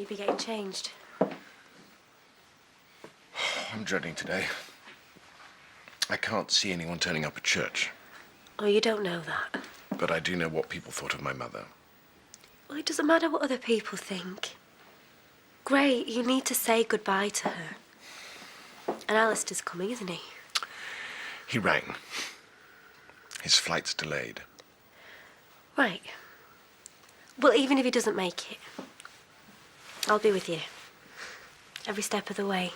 you'd be getting changed. I'm dreading today. I can't see anyone turning up at church. Oh, you don't know that. But I do know what people thought of my mother. Well, it doesn't matter what other people think. Gray, you need to say goodbye to her. And Alistair's coming, isn't he? He rang. His flight's delayed. Right. Well, even if he doesn't make it, I'll be with you. Every step of the way.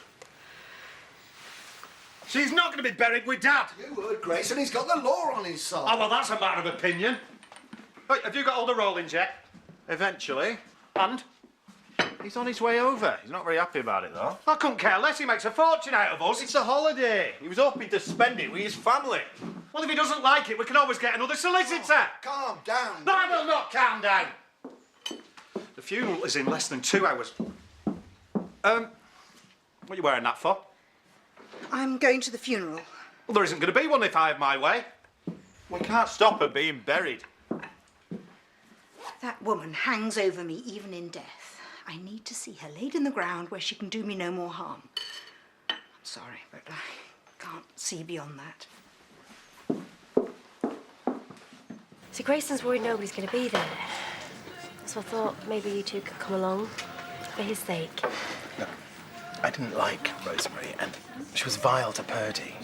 She's not going to be buried with Dad. You would, Grayson. He's got the law on his side. Oh, well, that's a matter of opinion. Wait, have you got all the rollings yet? Eventually. And? He's on his way over. He's not very happy about it, though. I couldn't care less. He makes a fortune out of us. It's a holiday. He was hoping to spend it with his family. Well, if he doesn't like it, we can always get another solicitor. Calm down. No, I will not calm down. The funeral is in less than 2 hours. What are you wearing that for? I'm going to the funeral. Well, there isn't going to be one if I have my way. We can't stop her being buried. That woman hangs over me even in death. I need to see her laid in the ground where she can do me no more harm. I'm sorry, but I can't see beyond that. So Grayson's worried nobody's going to be there. So I thought maybe you two could come along for his sake. Look, I didn't like Rosemary, and she was vile to Purdy.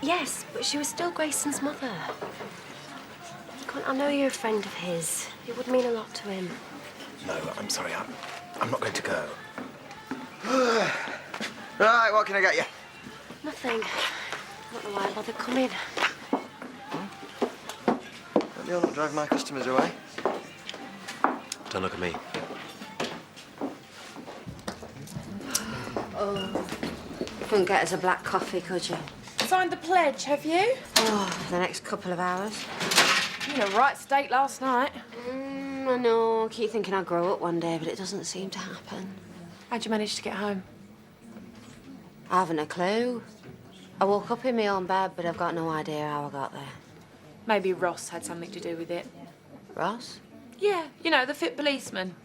Yes, but she was still Grayson's mother. Come on, I know you're a friend of his. It would mean a lot to him. No, I'm sorry, I'm not going to go. Right, what can I get you? Nothing. I don't know why I bothered coming. You'll not drive my customers away. Don't look at me. Oh, couldn't get us a black coffee, could you? Signed the pledge, have you? Oh, for the next couple of hours. You in a right state last night. I know. I keep thinking I'll grow up one day, but it doesn't seem to happen. How'd you manage to get home? I haven't a clue. I woke up in my own bed, but I've got no idea how I got there. Maybe Ross had something to do with it. Ross? Yeah, you know, the fit policeman.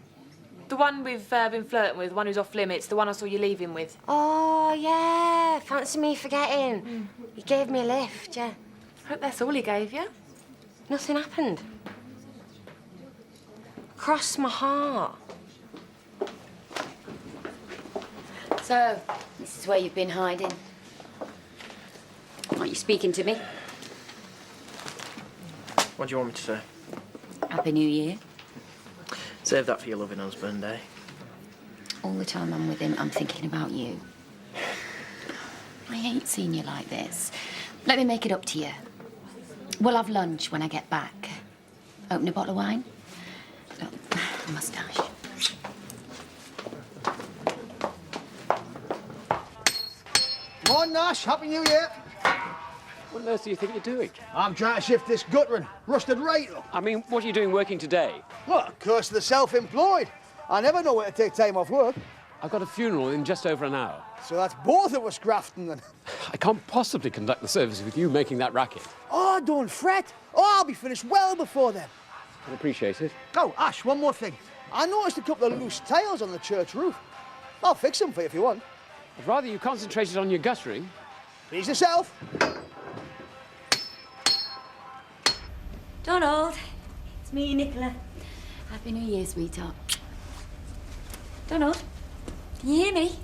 The one we've been flirting with, the one who's off limits, the one I saw you leaving with. Oh, yeah. Fancy me forgetting. He gave me a lift, yeah. Hope that's all he gave you. Nothing happened. Crossed my heart. So, this is where you've been hiding. Aren't you speaking to me? What do you want me to say? Happy New Year. Save that for your loving husband, eh? All the time I'm with him, I'm thinking about you. I hate seeing you like this. Let me make it up to you. We'll have lunch when I get back. Open a bottle of wine. Oh, a moustache. Come on, Nash. Happy New Year. What on earth do you think you're doing? I'm trying to shift this guttering. Rusted right up. I mean, what are you doing working today? What? Curse of the self-employed. I never know where to take time off work. I've got a funeral in just over an hour. So that's both of us grafting then. I can't possibly conduct the service with you making that racket. Oh, don't fret. Oh, I'll be finished well before then. I appreciate it. Oh, Ash, one more thing. I noticed a couple of loose tiles on the church roof. I'll fix them for you if you want. I'd rather you concentrated on your guttering. Please yourself. Donald, it's me, Nicola. Happy New Year, sweetheart. Donald, can you hear me?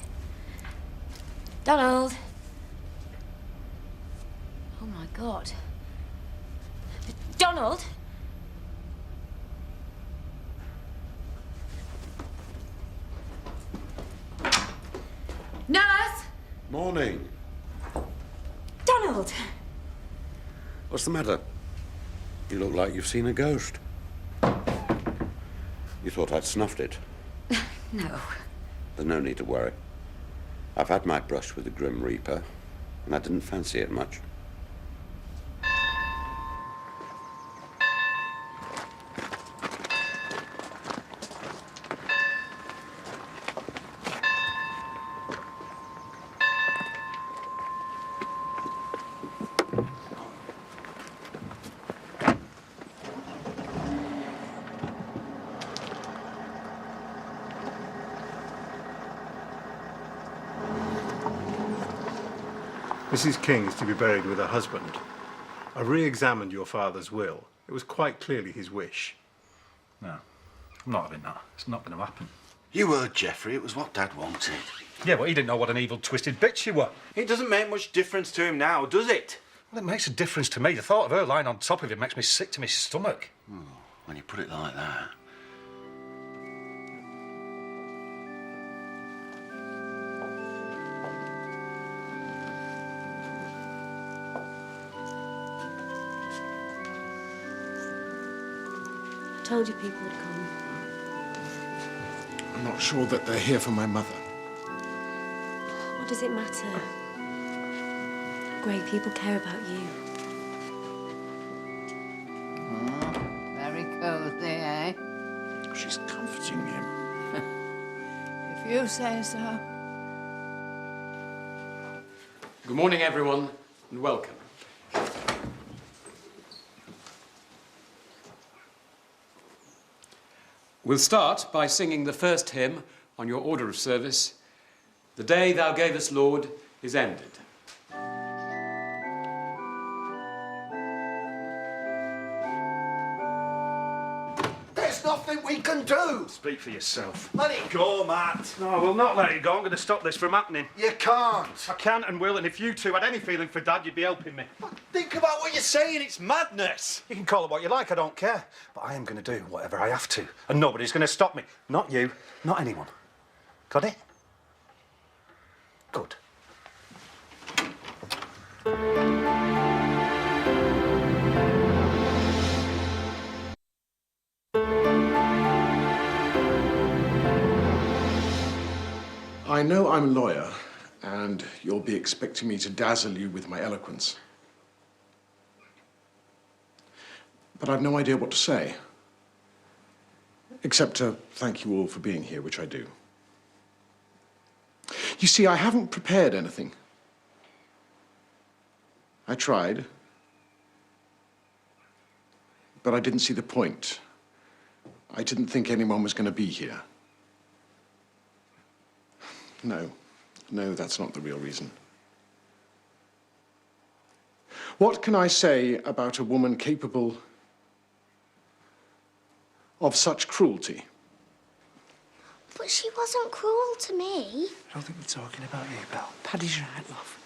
Donald. Oh, my God. Donald? Nurse! Morning. Donald! What's the matter? You look like you've seen a ghost. You thought I'd snuffed it? No. There's no need to worry. I've had my brush with the Grim Reaper, and I didn't fancy it much. Mrs. King is to be buried with her husband. I re-examined your father's will. It was quite clearly his wish. No, I'm not having that. It's not going to happen. You heard Geoffrey. It was what Dad wanted. Yeah, well, he didn't know what an evil, twisted bitch you were. It doesn't make much difference to him now, does it? Well, it makes a difference to me. The thought of her lying on top of him makes me sick to my stomach. Oh, when you put it like that. Told you people would come. I'm not sure that they're here for my mother. What does it matter? Great people care about you. Oh, very cozy, eh? She's comforting him. If you say so. Good morning, everyone, and welcome. We'll start by singing the first hymn on your order of service. The day thou gavest, Lord, is ended. There's nothing we can do. Speak for yourself. Let it go, Matt. No, we'll not let it go. I'm going to stop this from happening. You can't. I can and will, and if you two had any feeling for Dad, you'd be helping me. Think about what you're saying. It's madness. You can call it what you like, I don't care. But I am going to do whatever I have to, and nobody's going to stop me. Not you, not anyone. Got it? Good. I know I'm a lawyer, and you'll be expecting me to dazzle you with my eloquence. But I've no idea what to say, except to thank you all for being here, which I do. You see, I haven't prepared anything. I tried, but I didn't see the point. I didn't think anyone was going to be here. No, that's not the real reason. What can I say about a woman capable of such cruelty? But she wasn't cruel to me. I don't think we're talking about you, Belle. Paddy's right, love.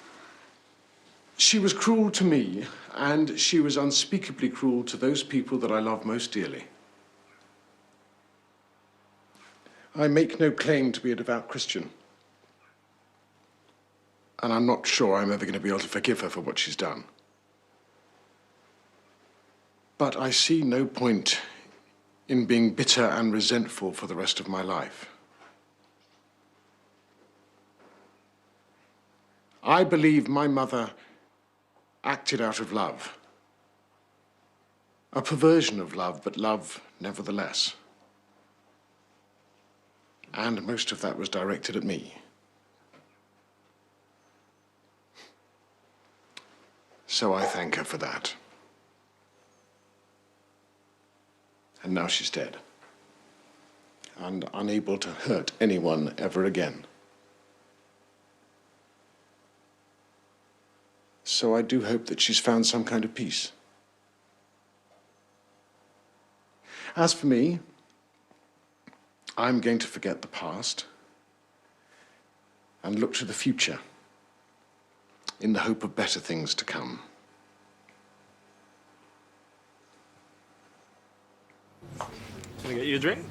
She was cruel to me, and she was unspeakably cruel to those people that I love most dearly. I make no claim to be a devout Christian. And I'm not sure I'm ever going to be able to forgive her for what she's done. But I see no point in being bitter and resentful for the rest of my life. I believe my mother acted out of love. A perversion of love, but love nevertheless. And most of that was directed at me. So I thank her for that. And now she's dead. And unable to hurt anyone ever again. So I do hope that she's found some kind of peace. As for me, I'm going to forget the past and look to the future in the hope of better things to come. Can I get you a drink?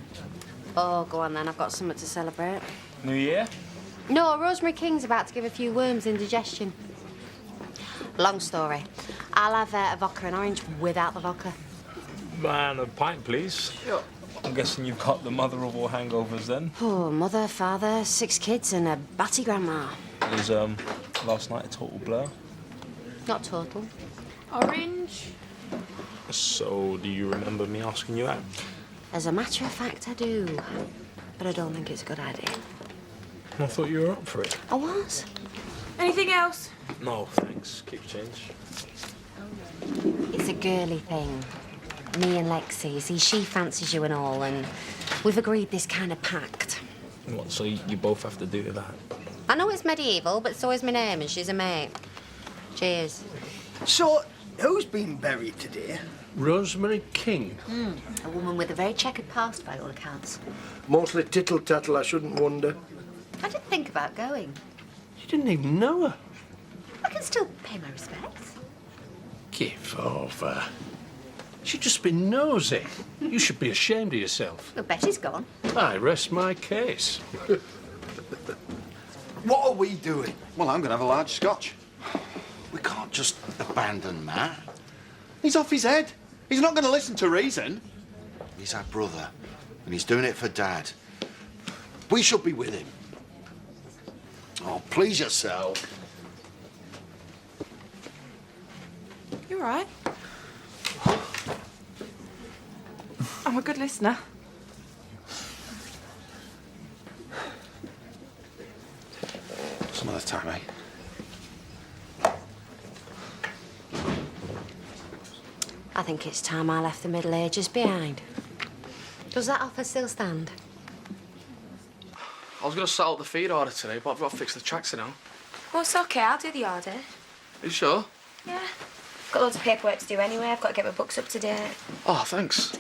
Oh, go on then. I've got something to celebrate. New Year? No, Rosemary King's about to give a few worms indigestion. Long story. I'll have a vodka and orange without the vodka. Man, a pint, please. Sure. I'm guessing you've got the mother of all hangovers then? Oh, mother, father, 6 kids and a batty grandma. Was last night a total blur? Not total. Orange? So, do you remember me asking you out? As a matter of fact, I do. But I don't think it's a good idea. I thought you were up for it. I was. Anything else? No, thanks. Keep change. It's a girly thing. Me and Lexi. See, she fancies you and all, and we've agreed this kind of pact. What, so you both have to do that? I know it's medieval, but so is my name, and she's a mate. Cheers. So, who's been buried today? Rosemary King. A woman with a very checkered past, by all accounts. Mostly tittle-tattle, I shouldn't wonder. I didn't think about going. You didn't even know her. I can still pay my respects. Give over. She'd just been nosy. You should be ashamed of yourself. Well, Betty's gone. I rest my case. What are we doing? Well, I'm going to have a large scotch. We can't just abandon Matt. He's off his head. He's not going to listen to reason. He's our brother, and he's doing it for Dad. We should be with him. Oh, please yourself. You all right? I'm a good listener. Some other time, eh? I think it's time I left the Middle Ages behind. Does that offer still stand? I was going to sort out the feed order today, but I've got to fix the tracks now. Well, it's okay. I'll do the order. Are you sure? Yeah. I've got loads of paperwork to do anyway. I've got to get my books up to date. Oh, thanks.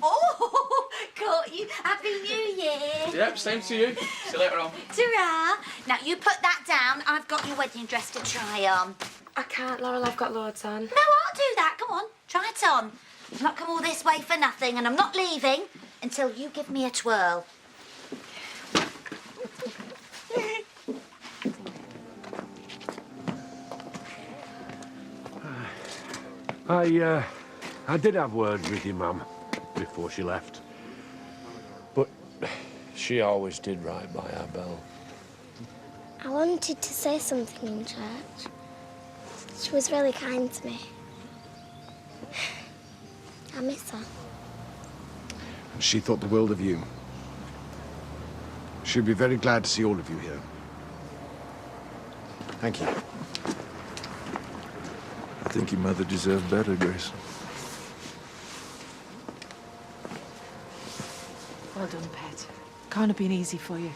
Oh, caught you. Happy New Year. Yep, same to you. See you later on. Ta-ra. Now, you put that down. I've got your wedding dress to try on. I can't, Laurel. I've got loads on. No, I'll do that. Come on, try it on. I've not come all this way for nothing, and I'm not leaving until you give me a twirl. I did have words with your mum before she left. But she always did right by our Belle. I wanted to say something in church. She was really kind to me. I miss her. And she thought the world of you. She'd be very glad to see all of you here. Thank you. I think your mother deserved better, Grayson. Well done, Pet. Can't have been easy for you.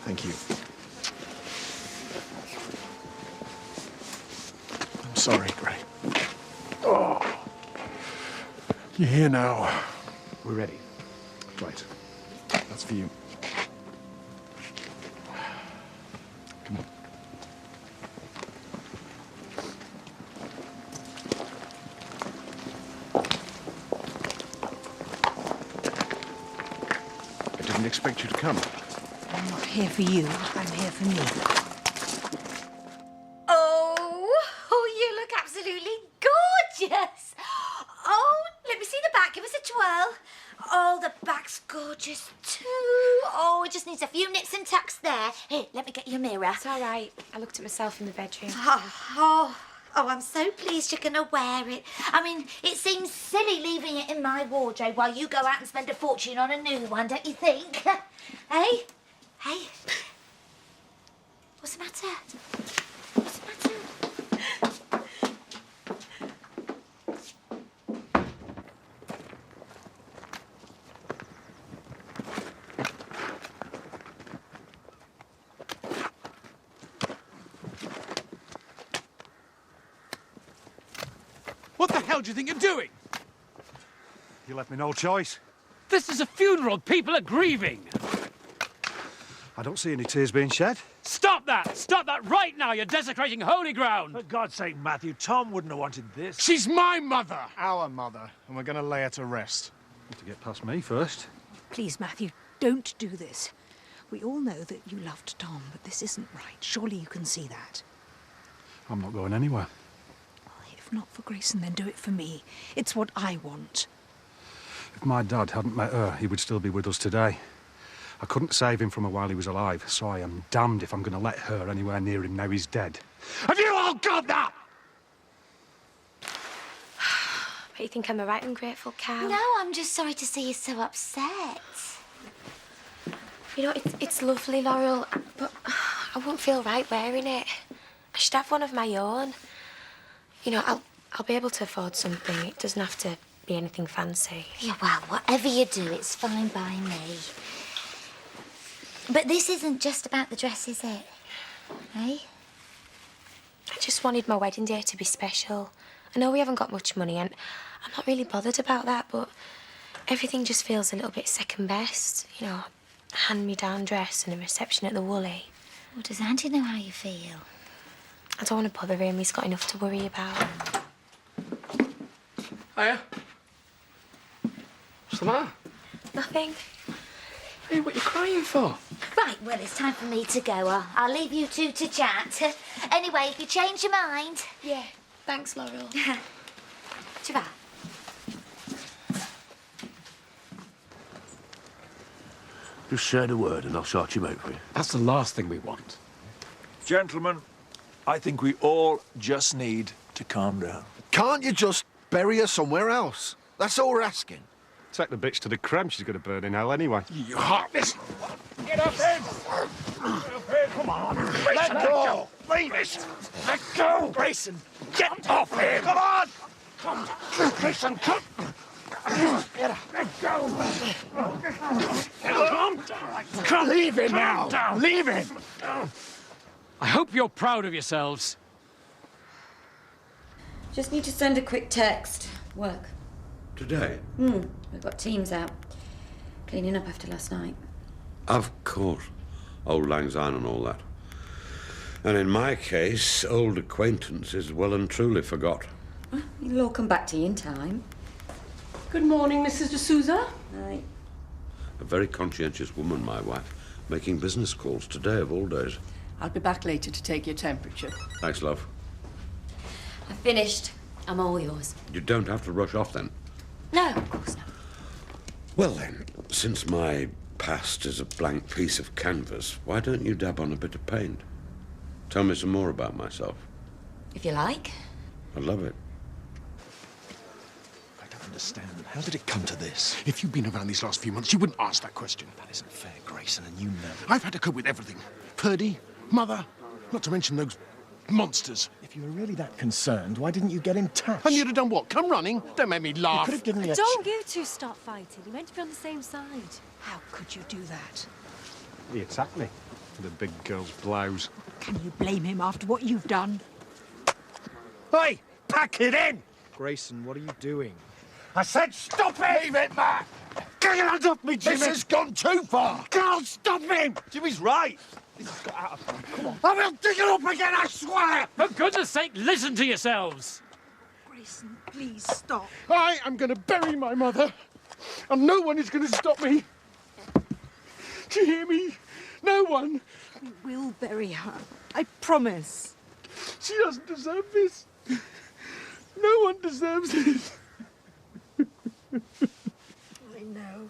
Thank you. I'm sorry, Gray. Oh. You're here now. We're ready. Right. That's for you. Come on. I didn't expect you to come. I'm not here for you. I'm here for me. Oh, you look absolutely gorgeous. Oh, let me see the back. Give us a twirl. Oh, the back's gorgeous too. Oh, it just needs a few nips and tucks there. Here, let me get your mirror. It's all right. I looked at myself in the bedroom. Oh, I'm so pleased you're going to wear it. I mean, it seems silly leaving it in my wardrobe while you go out and spend a fortune on a new one, don't you think? Hey? Hey? What's the matter? What's the matter? What the hell do you think you're doing? You left me no choice. This is a funeral. People are grieving. I don't see any tears being shed. Stop that! Stop that right now! You're desecrating holy ground! For God's sake, Matthew, Tom wouldn't have wanted this. She's my mother! Our mother, and we're going to lay her to rest. To get past me first. Please, Matthew, don't do this. We all know that you loved Tom, but this isn't right. Surely you can see that. I'm not going anywhere. If not for Grayson, then do it for me. It's what I want. If my dad hadn't met her, he would still be with us today. I couldn't save him from her while he was alive, so I am damned if I'm going to let her anywhere near him now he's dead. Have you all got that? But you think I'm a right ungrateful cow? No, I'm just sorry to see you so upset. You know, it's lovely, Laurel, but I won't feel right wearing it. I should have one of my own. You know, I'll be able to afford something. It doesn't have to be anything fancy. Yeah, well, whatever you do, it's fine by me. But this isn't just about the dress, is it? Eh? I just wanted my wedding day to be special. I know we haven't got much money, and I'm not really bothered about that, but everything just feels a little bit second best. You know, a hand-me-down dress and a reception at the Woolly. Well, does Auntie know how you feel? I don't want to bother him. He's got enough to worry about. Hiya. What's the matter? Nothing. Hey, what are you crying for? Right, well, it's time for me to go. I'll leave you two to chat. Anyway, if you change your mind... Yeah, thanks, Laurel. Ta-ra. Just say the word and I'll sort you out for you. That's the last thing we want. Gentlemen, I think we all just need to calm down. Can't you just bury her somewhere else? That's all we're asking. Take the bitch to the creme. She's going to burn in hell anyway. You heartless... Get up, Ed! Come on! Let go! Leave it! Let go! Grayson, get off him! Come on! Come! Grayson, come! Get up! Let go! Come! Leave him now! Leave him! I hope you're proud of yourselves. Just need to send a quick text. Work. Today? We've got teams out. Cleaning up after last night. Of course. Old Lang Syne and all that. And in my case, old acquaintance is well and truly forgot. Well, it'll all come back to you in time. Good morning, Mrs. de Souza. Right. A very conscientious woman, my wife, making business calls today of all days. I'll be back later to take your temperature. Thanks, love. I've finished. I'm all yours. You don't have to rush off then. No, of course not. Well then, since my past is a blank piece of canvas, why don't you dab on a bit of paint? Tell me some more about myself. If you like. I love it. I don't understand. How did it come to this? If you'd been around these last few months, you wouldn't ask that question. That isn't fair, Grayson, and you know it. I've had to cope with everything. Purdy, Mother, not to mention those monsters. If you were really that concerned, why didn't you get in touch? And you'd have done what? Come running? Don't make me laugh. You could have given me a... Don't you two start fighting. You're meant to be on the same side. How could you do that? He attacked me with a big girl's blouse. Can you blame him after what you've done? Hey, pack it in! Grayson, what are you doing? I said stop it! Leave it, Matt! Get your hands off me, Jimmy! This has gone too far! Girl, stop him! Jimmy's right. This has got out of hand. Come on. I will dig it up again, I swear! For goodness sake, listen to yourselves. Grayson, please stop. I am going to bury my mother, and no one is going to stop me. Do you hear me? No one. We will bury her. I promise. She doesn't deserve this. No one deserves this. I know.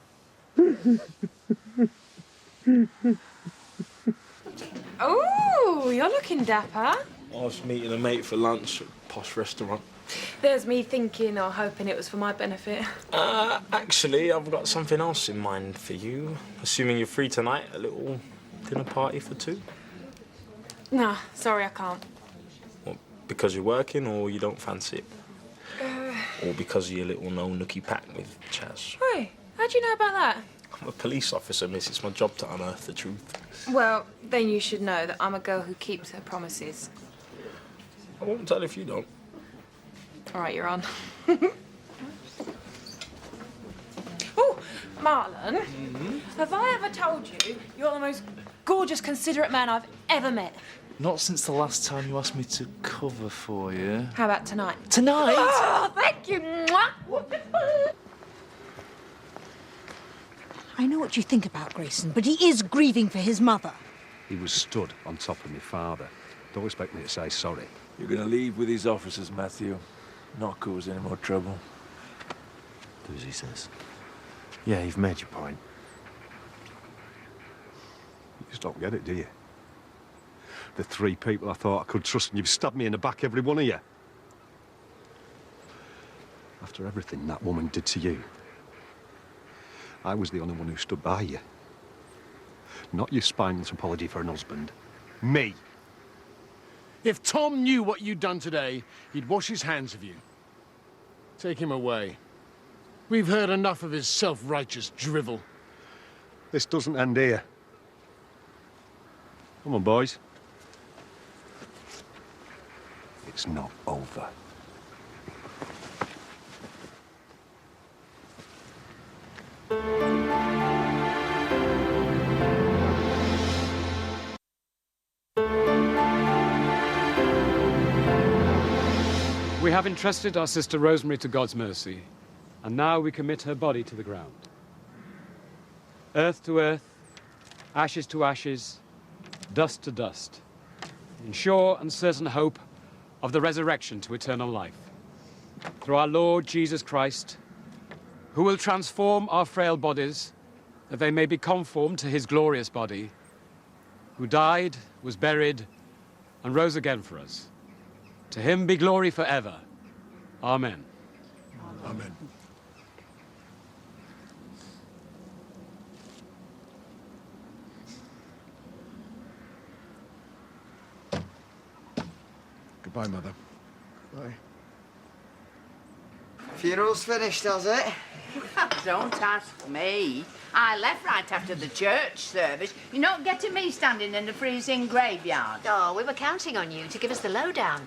Oh, you're looking dapper. I was meeting a mate for lunch at a posh restaurant. There's me thinking or hoping it was for my benefit. Actually, I've got something else in mind for you. Assuming you're free tonight, a little dinner party for two. Nah, sorry, I can't. What, because you're working or you don't fancy it? Or because of your little no-nookie pack with Chaz? Hey, how'd you know about that? I'm a police officer, miss. It's my job to unearth the truth. Well, then you should know that I'm a girl who keeps her promises. I won't tell if you don't. All right, you're on. Oh, Marlon, have I ever told you you're the most gorgeous, considerate man I've ever met? Not since the last time you asked me to cover for you. How about tonight? Tonight? Oh, thank you. Mwah. I know what you think about Grayson, but he is grieving for his mother. He was stood on top of my father. Don't expect me to say sorry. You're going to leave with his officers, Matthew. Not cause any more trouble. Do as he says. Yeah, you've made your point. You just don't get it, do you? The three people I thought I could trust, and you've stabbed me in the back, every one of you. After everything that woman did to you, I was the only one who stood by you. Not your spineless apology for an husband. Me. If Tom knew what you'd done today, he'd wash his hands of you. Take him away. We've heard enough of his self-righteous drivel. This doesn't end here. Come on, boys. it's not over. We have entrusted our sister Rosemary to God's mercy, and now we commit her body to the ground. Earth to earth, ashes to ashes, dust to dust, in sure and certain hope of the resurrection to eternal life. Through our Lord Jesus Christ, who will transform our frail bodies, that they may be conformed to his glorious body, who died, was buried, and rose again for us. To him be glory forever. Amen. Amen. Goodbye, Mother. Bye. Funeral's finished, has it? Don't ask me. I left right after the church service. You're not getting me standing in the freezing graveyard. Oh, we were counting on you to give us the lowdown.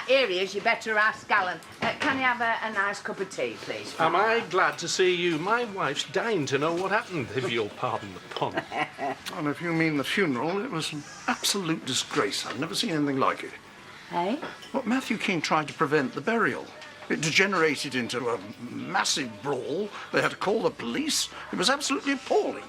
Here he is. You better ask Alan. Can you have a nice cup of tea, please? Am I glad to see you? My wife's dying to know what happened, if you'll pardon the pun. And if you mean the funeral, it was an absolute disgrace. I've never seen anything like it. Hey? Well, Matthew King tried to prevent the burial. It degenerated into a massive brawl. They had to call the police. It was absolutely appalling.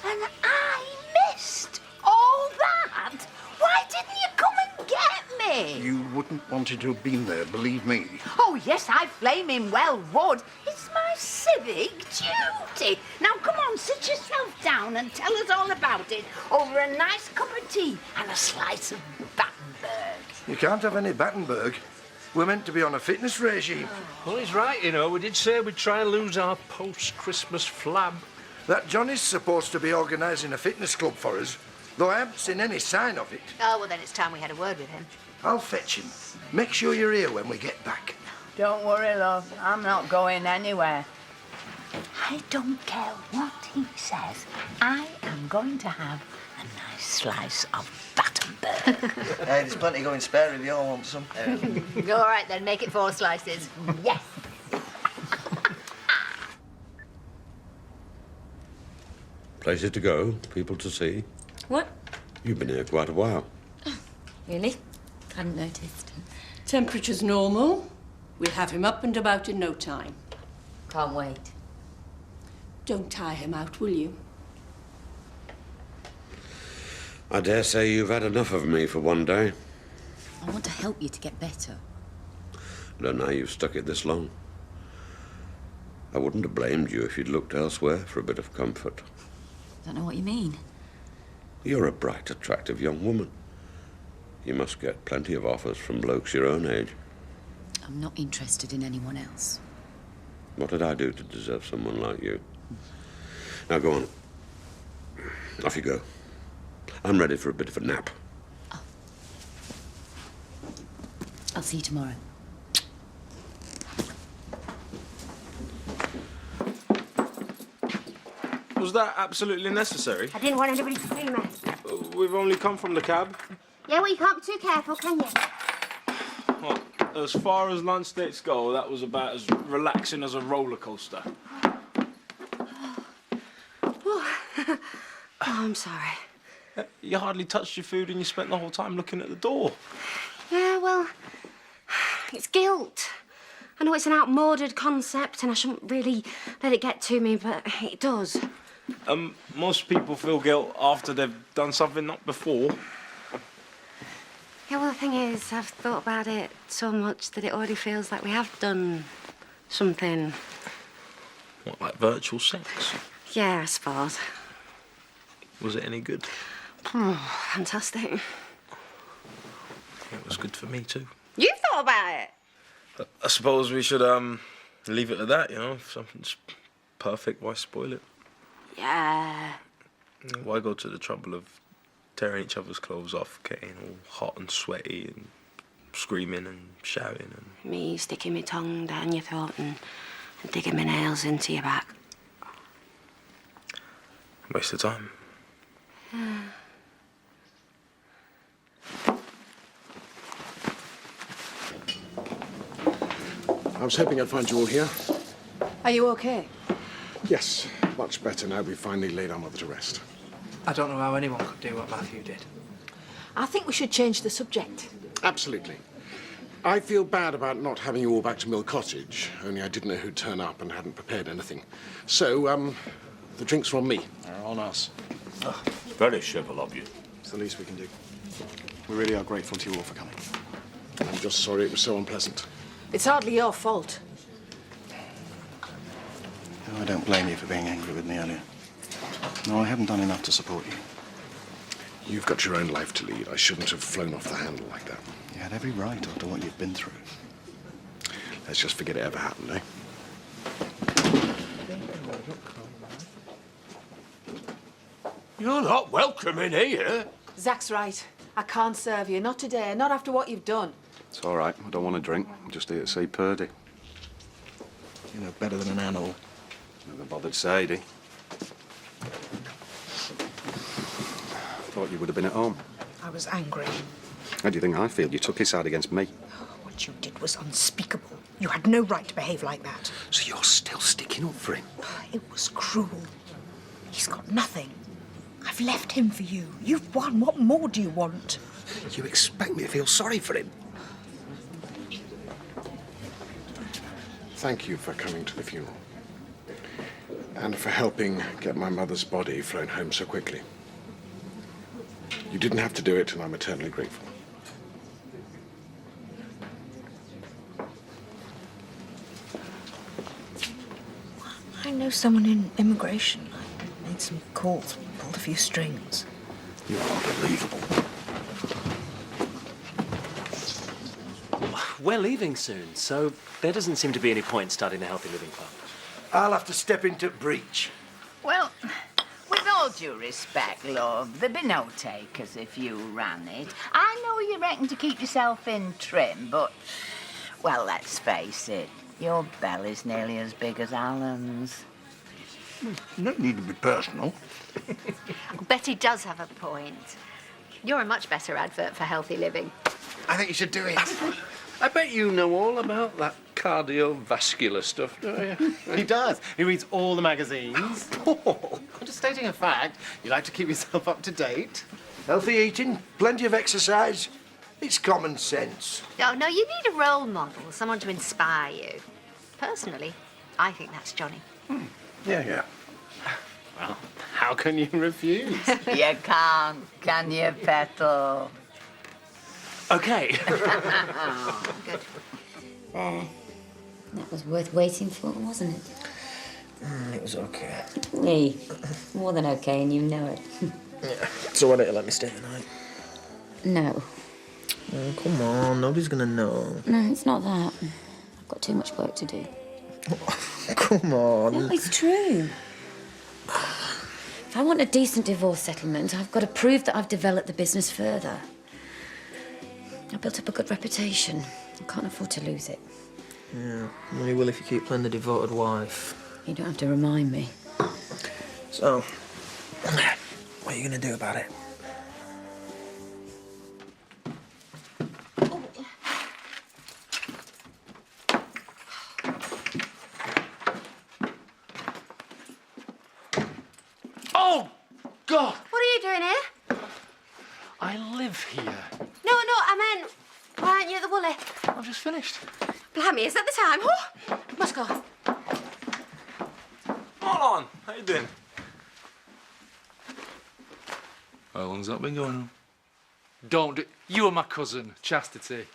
And I missed all that? Why didn't you come and get me? You wouldn't wanted to have been there, believe me. Oh, yes, I flaming well would. It's my civic duty. Now, come on, sit yourself down and tell us all about it over a nice cup of tea and a slice of Battenberg. You can't have any Battenberg. We're meant to be on a fitness regime. Well, he's right, you know. We did say we'd try and lose our post-Christmas flab. That Johnny's supposed to be organising a fitness club for us, though I haven't seen any sign of it. Oh, well, then it's time we had a word with him. I'll fetch him. Make sure you're here when we get back. Don't worry, love. I'm not going anywhere. I don't care what he says. I am going to have a nice slice of Battenberg. Hey, there's plenty going spare if you all want some. All right, then, make it 4 slices. Yes. Places to go, people to see. What? You've been here quite a while. Really? Hadn't noticed. Temperature's normal. We'll have him up and about in no time. Can't wait. Don't tie him out, will you? I dare say you've had enough of me for one day. I want to help you to get better. I don't know how you've stuck it this long. I wouldn't have blamed you if you'd looked elsewhere for a bit of comfort. Don't know what you mean. You're a bright, attractive young woman. You must get plenty of offers from blokes your own age. I'm not interested in anyone else. What did I do to deserve someone like you? Now go on. Off you go. I'm ready for a bit of a nap. I'll see you tomorrow. Was that absolutely necessary? I didn't want anybody to see me. We've only come from the cab. Yeah, well, you can't be too careful, can you? Well, as far as lunch dates go, that was about as relaxing as a roller coaster. Oh, I'm sorry. You hardly touched your food and you spent the whole time looking at the door. Yeah, well, it's guilt. I know it's an outmoded concept and I shouldn't really let it get to me, but it does. Most people feel guilt after they've done something not before. Yeah, well, the thing is, I've thought about it so much that it already feels like we have done something. What, like virtual sex? Yeah, I suppose. Was it any good? Oh, fantastic. It was good for me too. You've thought about it? I suppose we should leave it at that, you know. If something's perfect, why spoil it? Yeah. Why go to the trouble of tearing each other's clothes off, getting all hot and sweaty and screaming and shouting and... Me sticking my tongue down your throat and digging my nails into your back. Waste of time. I was hoping I'd find you all here. Are you okay? Yes, much better now we've finally laid our mother to rest. I don't know how anyone could do what Matthew did. I think we should change the subject. Absolutely. I feel bad about not having you all back to Mill Cottage, only I didn't know who'd turn up and hadn't prepared anything. So, the drinks are on me. They're on us. Very civil of you. It's the least we can do. We really are grateful to you all for coming. I'm just sorry it was so unpleasant. It's hardly your fault. No, I don't blame you for being angry with me earlier. No, I haven't done enough to support you. You've got your own life to lead. I shouldn't have flown off the handle like that. You had every right after what you've been through. Let's just forget it ever happened, eh? You're not welcome in here. Zach's right. I can't serve you. Not today. Not after what you've done. It's all right. I don't want to drink. I'm just here to see Purdy. You know better than an animal. Never bothered Sadie. Thought you would have been at home. I was angry. How do you think I feel? You took his side against me. What you did was unspeakable. You had no right to behave like that. So you're still sticking up for him? It was cruel. He's got nothing. I've left him for you. You've won. What more do you want? You expect me to feel sorry for him? Thank you for coming to the funeral. And for helping get my mother's body flown home so quickly. You didn't have to do it, and I'm eternally grateful. I know someone in immigration. I made some calls, pulled a few strings. You're unbelievable. We're leaving soon, so there doesn't seem to be any point starting the Healthy Living Club. I'll have to step into breach. Well, with all due respect, love, there'd be no takers if you ran it. I know you reckon to keep yourself in trim, but, well, let's face it, your belly's nearly as big as Alan's. You don't need to be personal. Betty does have a point. You're a much better advert for healthy living. I think you should do it. I bet you know all about that cardiovascular stuff, don't you? He does. He reads all the magazines. I'm just stating a fact. You like to keep yourself up to date. Healthy eating, plenty of exercise. It's common sense. Oh, no, you need a role model, someone to inspire you. Personally, I think that's Johnny. Yeah. Well, how can you refuse? You can't, can you, Petal? Okay. Good. There. That was worth waiting for, wasn't it? It was okay. Hey, more than okay, and you know it. Yeah. So why don't you let me stay the night? No. Oh, come on, nobody's gonna know. No, it's not that. I've got too much work to do. Come on. No, it's true. If I want a decent divorce settlement, I've got to prove that I've developed the business further. I've built up a good reputation. I can't afford to lose it. Yeah, well, you will if you keep playing the devoted wife. You don't have to remind me. So, what are you gonna do about it? Oh, God! What are you doing here? I live here. No, I meant, why aren't you at the Woolly? I've just finished. Blimey, is that the time? Oh, must go. Hold on. How you doing? How long's that been going on? Don't do... You and my cousin, Chastity.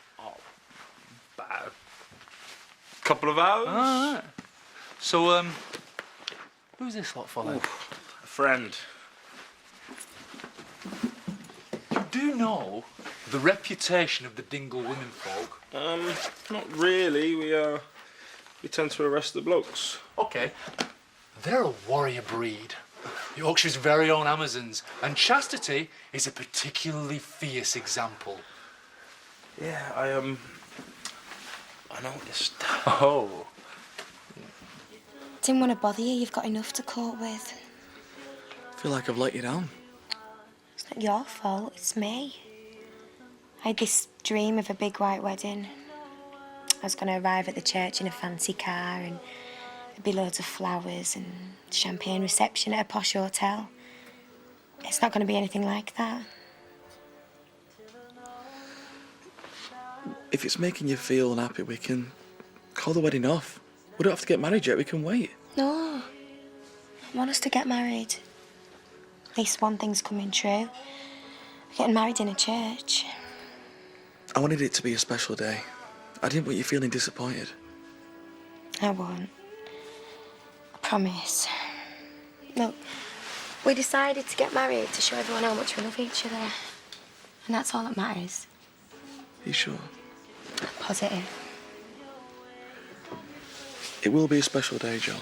About a couple of hours. All right. So, who's this lot for then? A friend. You do know the reputation of the Dingle women folk? Not really. We tend to arrest the blokes. Okay. They're a warrior breed. Yorkshire's very own Amazons. And Chastity is a particularly fierce example. Yeah, I noticed. Oh. Didn't want to bother you. You've got enough to cope with. I feel like I've let you down. It's not your fault. It's me. I had this dream of a big white wedding. I was going to arrive at the church in a fancy car and there'd be loads of flowers and champagne reception at a posh hotel. It's not going to be anything like that. If it's making you feel unhappy, we can call the wedding off. We don't have to get married yet, we can wait. No. I want us to get married. At least one thing's coming true. We're getting married in a church. I wanted it to be a special day. I didn't want you feeling disappointed. I won't. I promise. Look, we decided to get married to show everyone how much we love each other. And that's all that matters. You sure? Positive. It will be a special day, Joel.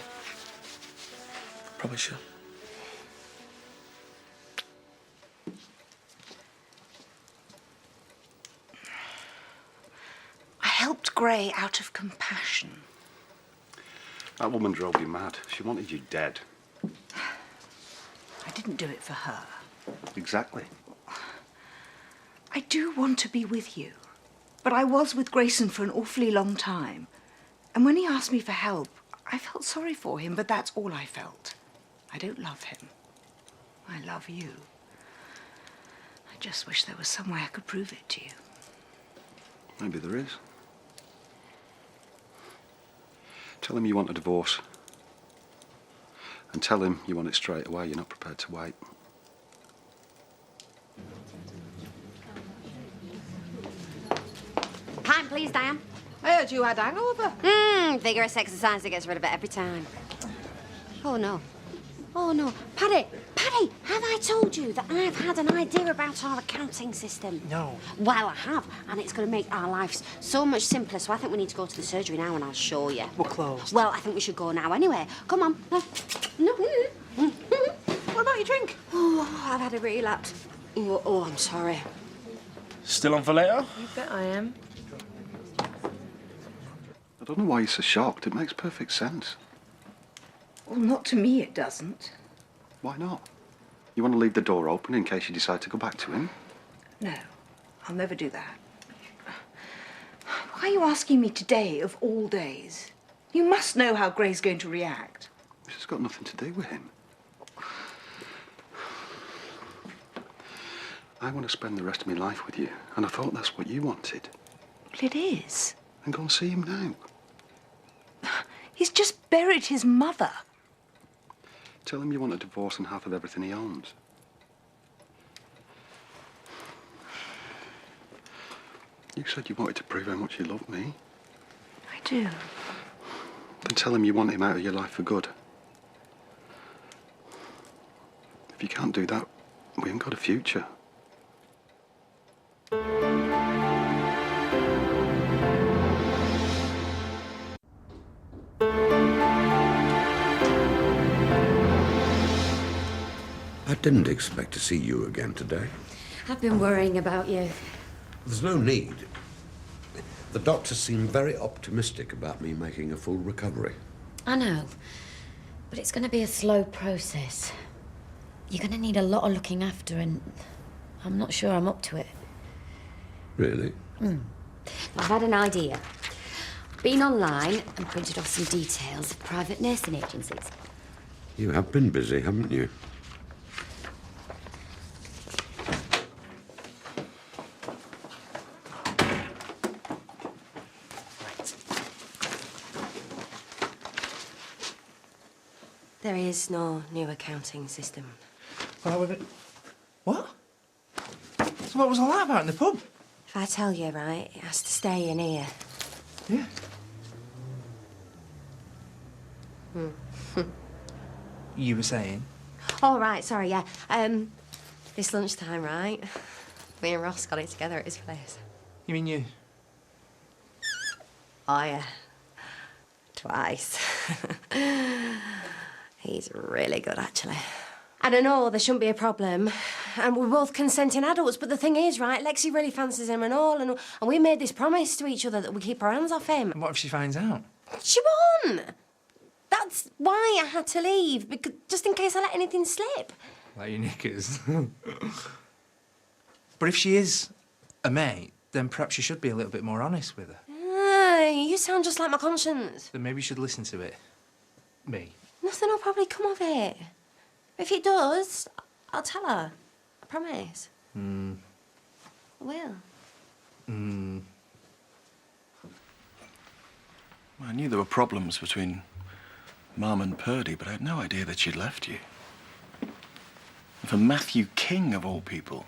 Promise you. I helped Gray out of compassion. That woman drove you mad. She wanted you dead. I didn't do it for her. Exactly. I do want to be with you. But I was with Grayson for an awfully long time. And when he asked me for help, I felt sorry for him, but that's all I felt. I don't love him. I love you. I just wish there was some way I could prove it to you. Maybe there is. Tell him you want a divorce. And tell him you want it straight away. You're not prepared to wait. Pint, please, Diane. I heard you had hangover. Vigorous exercise that gets rid of it every time. Oh, no. Oh, no. Paddy, have I told you that I've had an idea about our accounting system? No. Well, I have, and it's going to make our lives so much simpler, so I think we need to go to the surgery now and I'll show you. We're closed. Well, I think we should go now anyway. Come on. No. What about your drink? Oh, I've had a relapse. Oh, I'm sorry. Still on for later? You bet I am. I don't know why you're so shocked. It makes perfect sense. Well, not to me, it doesn't. Why not? You want to leave the door open in case you decide to go back to him? No, I'll never do that. Why are you asking me today, of all days? You must know how Gray's going to react. This has got nothing to do with him. I want to spend the rest of my life with you, and I thought that's what you wanted. Well, it is. Then go and see him now. He's just buried his mother. Tell him you want a divorce and half of everything he owns. You said you wanted to prove how much you loved me. I do. Then tell him you want him out of your life for good. If you can't do that, we ain't got a future. I didn't expect to see you again today. I've been worrying about you. There's no need. The doctors seem very optimistic about me making a full recovery. I know, but it's going to be a slow process. You're going to need a lot of looking after, and I'm not sure I'm up to it. Really? I've had an idea. Been online and printed off some details of private nursing agencies. You have been busy, haven't you? There is no new accounting system. Well, we've been... What? So what was all that about in the pub? If I tell you, right, it has to stay in here. Yeah. You were saying? Oh, right, sorry, yeah. This lunchtime, right? Me and Ross got it together at his place. You mean you? Oh, yeah. Twice. He's really good, actually. I don't know, there shouldn't be a problem. And we're both consenting adults, but the thing is, right, Lexi really fancies him and all, and we made this promise to each other that we keep our hands off him. And what if she finds out? She won't! That's why I had to leave, because just in case I let anything slip. Like your knickers. But if she is a mate, then perhaps you should be a little bit more honest with her. Tommy, you sound just like my conscience. Then maybe you should listen to it. Me. Nothing will probably come of it. If it does, I'll tell her. I promise. I will. I knew there were problems between Mum and Purdy, but I had no idea that she'd left you. And for Matthew King, of all people.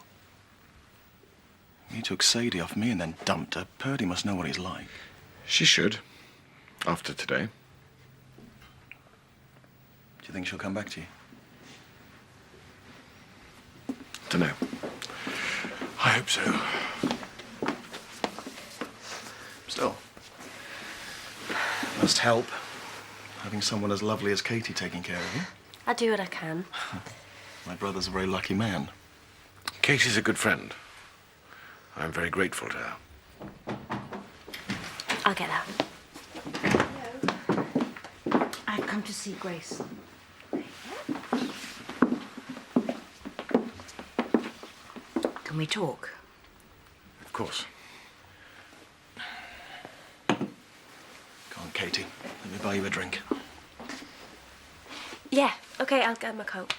He took Sadie off me and then dumped her. Purdy must know what he's like. She should. After today. Do you think she'll come back to you? Dunno. I hope so. Still. Must help. Having someone as lovely as Katie taking care of you. I do what I can. My brother's a very lucky man. Katie's a good friend. I'm very grateful to her. I'll get her. I've come to see Grayson. Can we talk? Of course. Come on, Katie. Let me buy you a drink. Yeah, okay, I'll get my coat.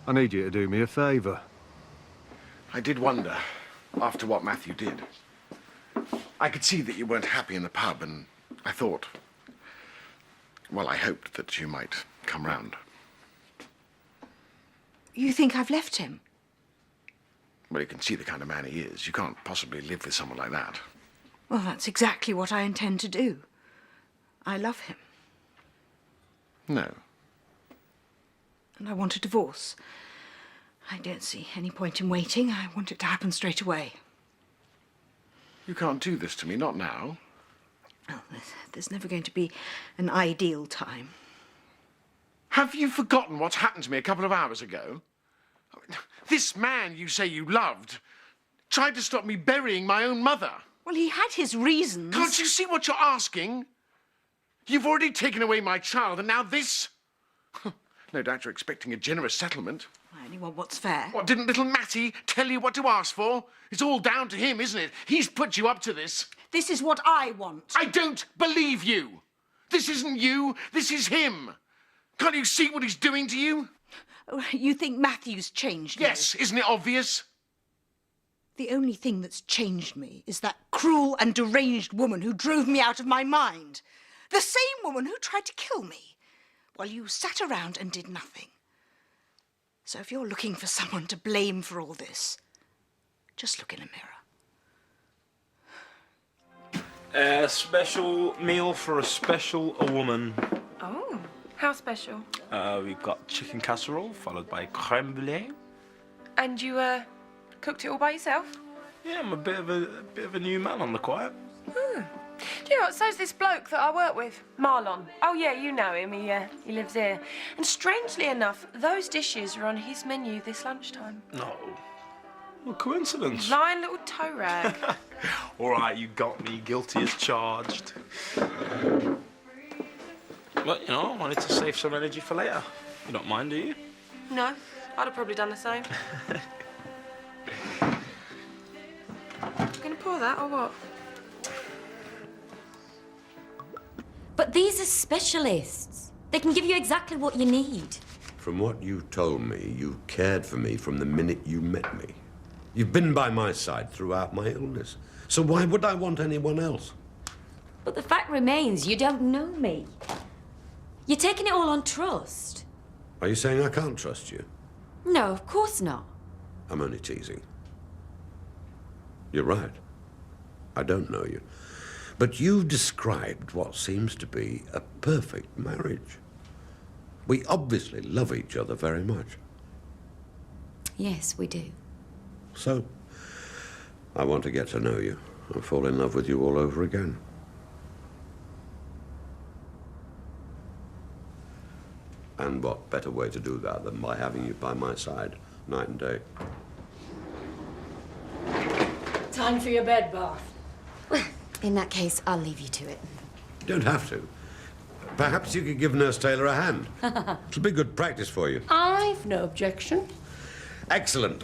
I need you to do me a favour. I did wonder, after what Matthew did. I could see that you weren't happy in the pub, and I thought... Well, I hoped that you might come round. You think I've left him? Well, you can see the kind of man he is. You can't possibly live with someone like that. Well, that's exactly what I intend to do. I love him, No. and I want a divorce. I don't see any point in waiting. I want it to happen straight away. You can't do this to me, not now. Well, there's never going to be an ideal time. Have you forgotten what's happened to me a couple of hours ago? This man you say you loved tried to stop me burying my own mother. Well, he had his reasons. Can't you see what you're asking? You've already taken away my child, and now this? No doubt you're expecting a generous settlement. I only want what's fair. What, didn't little Matty tell you what to ask for? It's all down to him, isn't it? He's put you up to this. This is what I want. I don't believe you. This isn't you, this is him. Can't you see what he's doing to you? Oh, you think Matthew's changed me? Yes, isn't it obvious? The only thing that's changed me is that cruel and deranged woman who drove me out of my mind. The same woman who tried to kill me, while you sat around and did nothing. So if you're looking for someone to blame for all this, just look in a mirror. A special meal for a special woman. Oh, how special? We've got chicken casserole, followed by crème brûlée. And you, cooked it all by yourself? Yeah, I'm a bit of a new man on the quiet. Do you know what? So's this bloke that I work with, Marlon. Oh yeah, you know him. He lives here. And strangely enough, those dishes are on his menu this lunchtime. No. What coincidence. Lying little toe rag. All right, you got me. Guilty as charged. But, you know, I wanted to save some energy for later. You don't mind, do you? No, I'd have probably done the same. Gonna pour that or what? But these are specialists. They can give you exactly what you need. From what you told me, you cared for me from the minute you met me. You've been by my side throughout my illness. So why would I want anyone else? But the fact remains, you don't know me. You're taking it all on trust. Are you saying I can't trust you? No, of course not. I'm only teasing. You're right. I don't know you. But you've described what seems to be a perfect marriage. We obviously love each other very much. Yes, we do. So, I want to get to know you and fall in love with you all over again. And what better way to do that than by having you by my side, night and day? Time for your bed bath. In that case, I'll leave you to it. You don't have to. Perhaps you could give Nurse Taylor a hand. It'll be good practice for you. I've no objection. Excellent.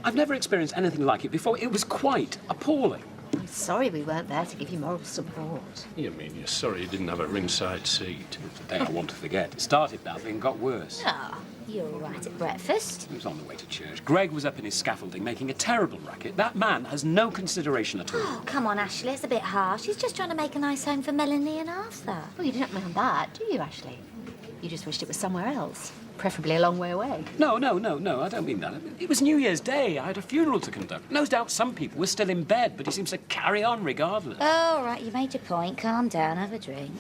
I've never experienced anything like it before. It was quite appalling. I'm sorry we weren't there to give you moral support. You mean you're sorry you didn't have a ringside seat? It's the day I want to forget. It started badly and got worse. Ah, you're all right at breakfast. He was on the way to church. Greg was up in his scaffolding making a terrible racket. That man has no consideration at all. Oh, come on, Ashley, it's a bit harsh. He's just trying to make a nice home for Melanie and Arthur. Well, you don't mind that, do you, Ashley? You just wished it was somewhere else, preferably a long way away. No, I don't mean that. It was New Year's Day. I had a funeral to conduct. No doubt some people were still in bed, but he seems to carry on regardless. Oh, right, you made your point. Calm down, have a drink.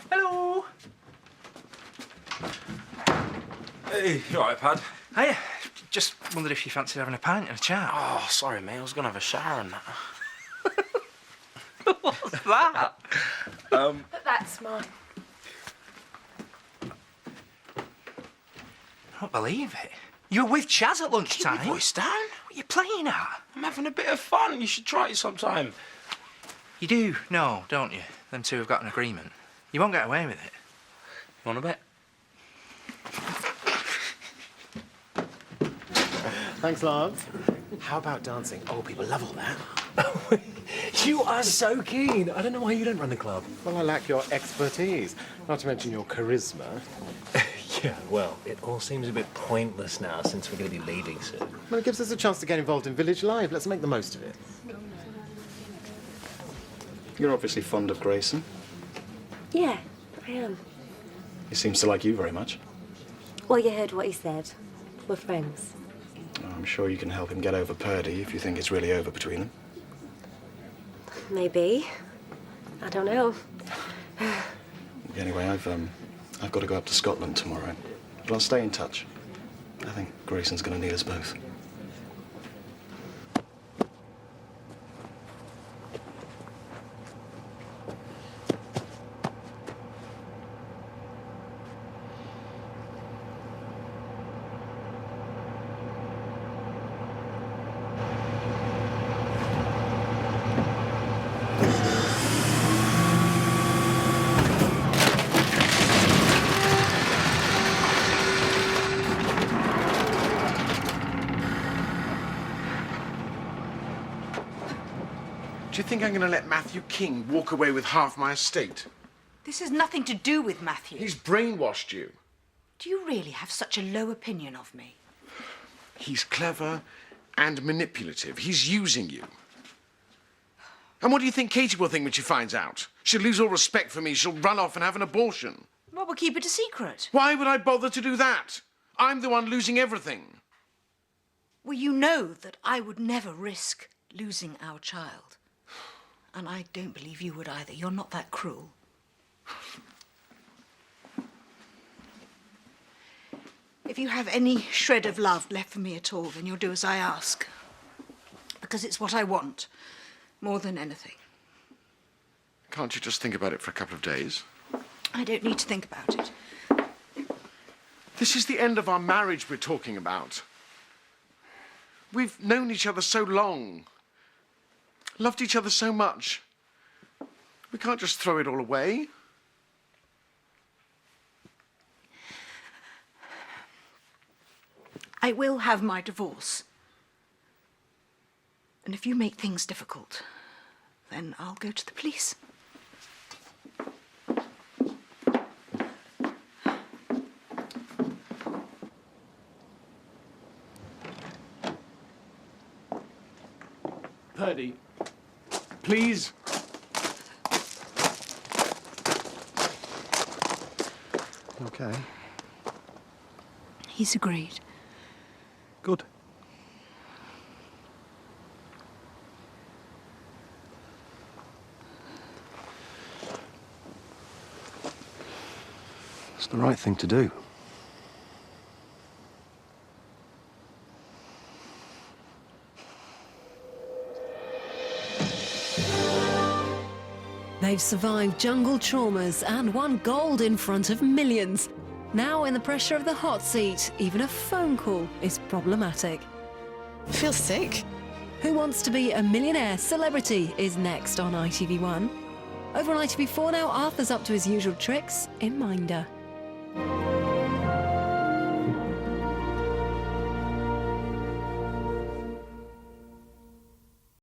Hello. Hey, you all right, Pad? Hiya. Just wondered if you fancied having a pint and a chat. Oh, sorry, mate. I was going to have a shower and that. What's that? But that's mine. I don't believe it. You were with Chaz at lunchtime. Keep your voice down. What are you playing at? I'm having a bit of fun. You should try it sometime. You do know, don't you? Them two have got an agreement. You won't get away with it. You want a bit? Thanks, Lance. How about dancing? Oh, people love all that. You are so keen. I don't know why you don't run the club. Well, I lack your expertise, not to mention your charisma. Yeah, well, it all seems a bit pointless now since we're going to be leaving soon. Well, it gives us a chance to get involved in village life. Let's make the most of it. You're obviously fond of Grayson. Yeah, I am. He seems to like you very much. Well, you heard what he said. We're friends. I'm sure you can help him get over Purdy if you think it's really over between them. Maybe. I don't know. Anyway, I've got to go up to Scotland tomorrow. But I'll stay in touch. I think Grayson's going to need us both. Do you think I'm going to let Matthew King walk away with half my estate? This has nothing to do with Matthew. He's brainwashed you. Do you really have such a low opinion of me? He's clever and manipulative. He's using you. And what do you think Katie will think when she finds out? She'll lose all respect for me. She'll run off and have an abortion. Well, we'll keep it a secret. Why would I bother to do that? I'm the one losing everything. Well, you know that I would never risk losing our child. And I don't believe you would either. You're not that cruel. If you have any shred of love left for me at all, then you'll do as I ask. Because it's what I want, more than anything. Can't you just think about it for a couple of days? I don't need to think about it. This is the end of our marriage we're talking about. We've known each other so long. Loved each other so much. We can't just throw it all away. I will have my divorce. And if you make things difficult, then I'll go to the police. Purdy, please. Okay. He's agreed. Good. It's the right thing to do. They've survived jungle traumas and won gold in front of millions. Now, in the pressure of the hot seat, even a phone call is problematic. I feel sick. Who Wants to Be a Millionaire Celebrity is next on ITV1. Over on ITV4 now, Arthur's up to his usual tricks in Minder.